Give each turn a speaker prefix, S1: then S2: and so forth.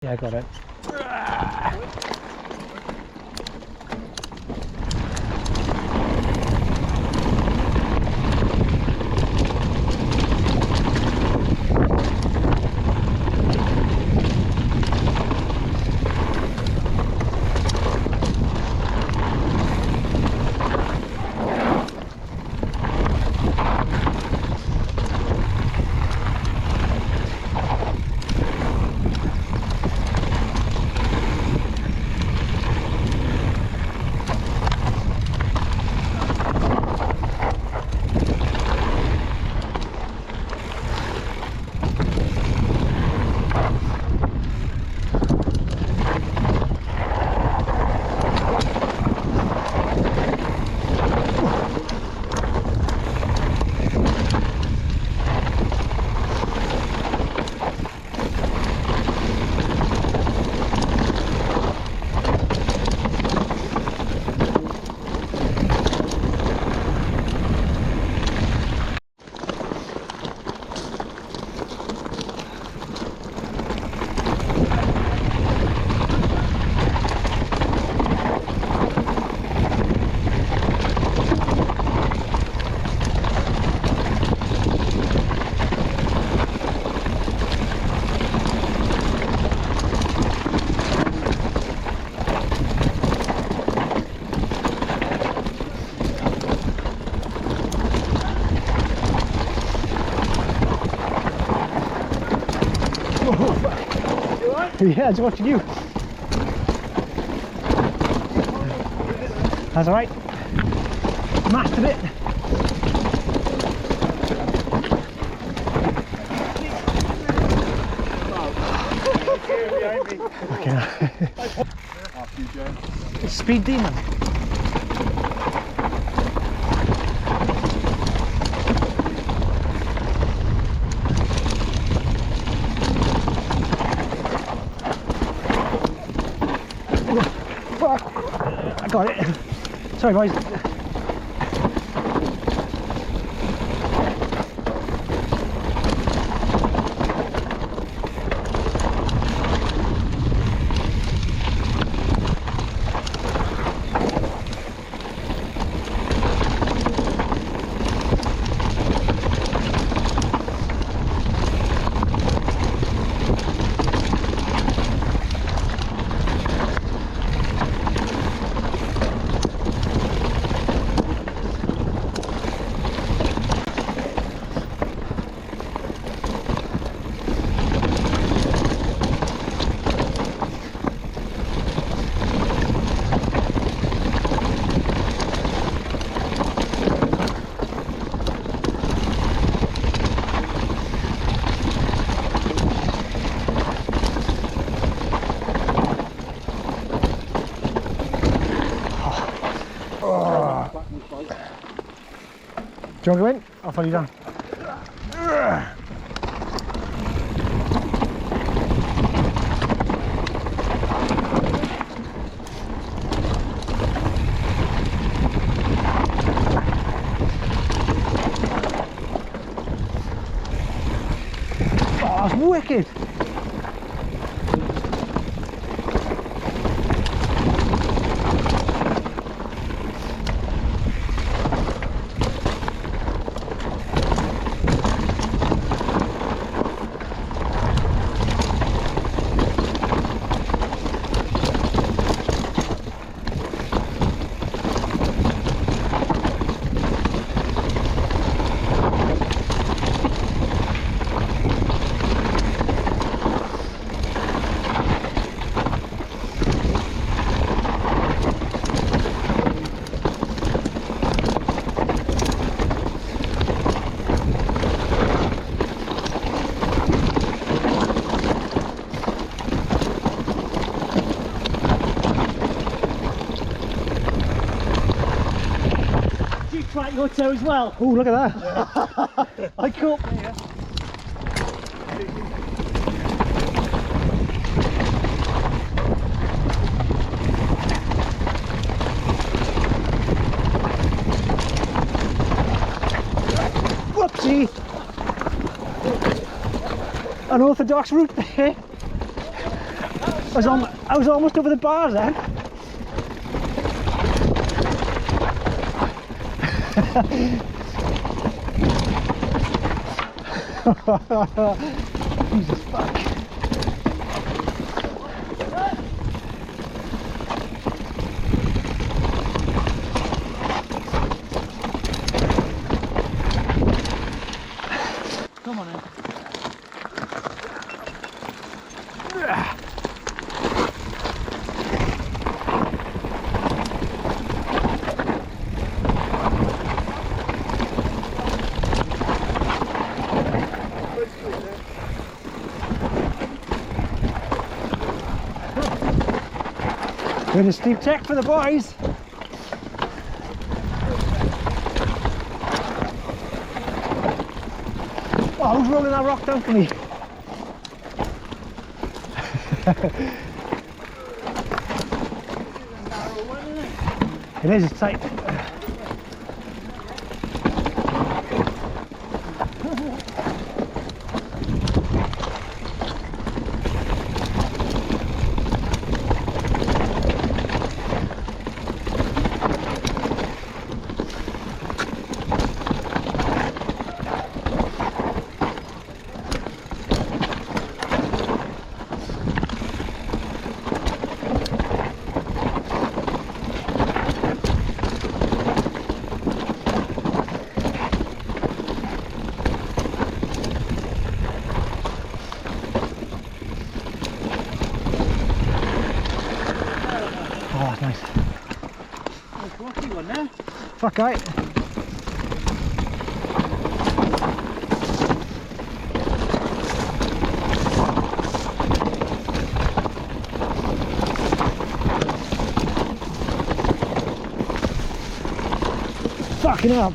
S1: Yeah, I got it. Yeah, just watching you. That's alright. Mastered it. Okay. Speed demon. I got it. Sorry boys. Do you want to go in? I'll follow you down. Oh, that's wicked! Right, your toe as well. Oh, look at that. I caught there. Whoopsie. Unorthodox route there. I was almost over the bars then. Jesus fuck.
S2: Come on in.
S1: Doing a steep check for the boys. Oh, who's rolling that rock down for me? It is, it's tight. Oh, that's nice.
S2: Nice rocky one there.
S1: Fuck right. Fucking hell.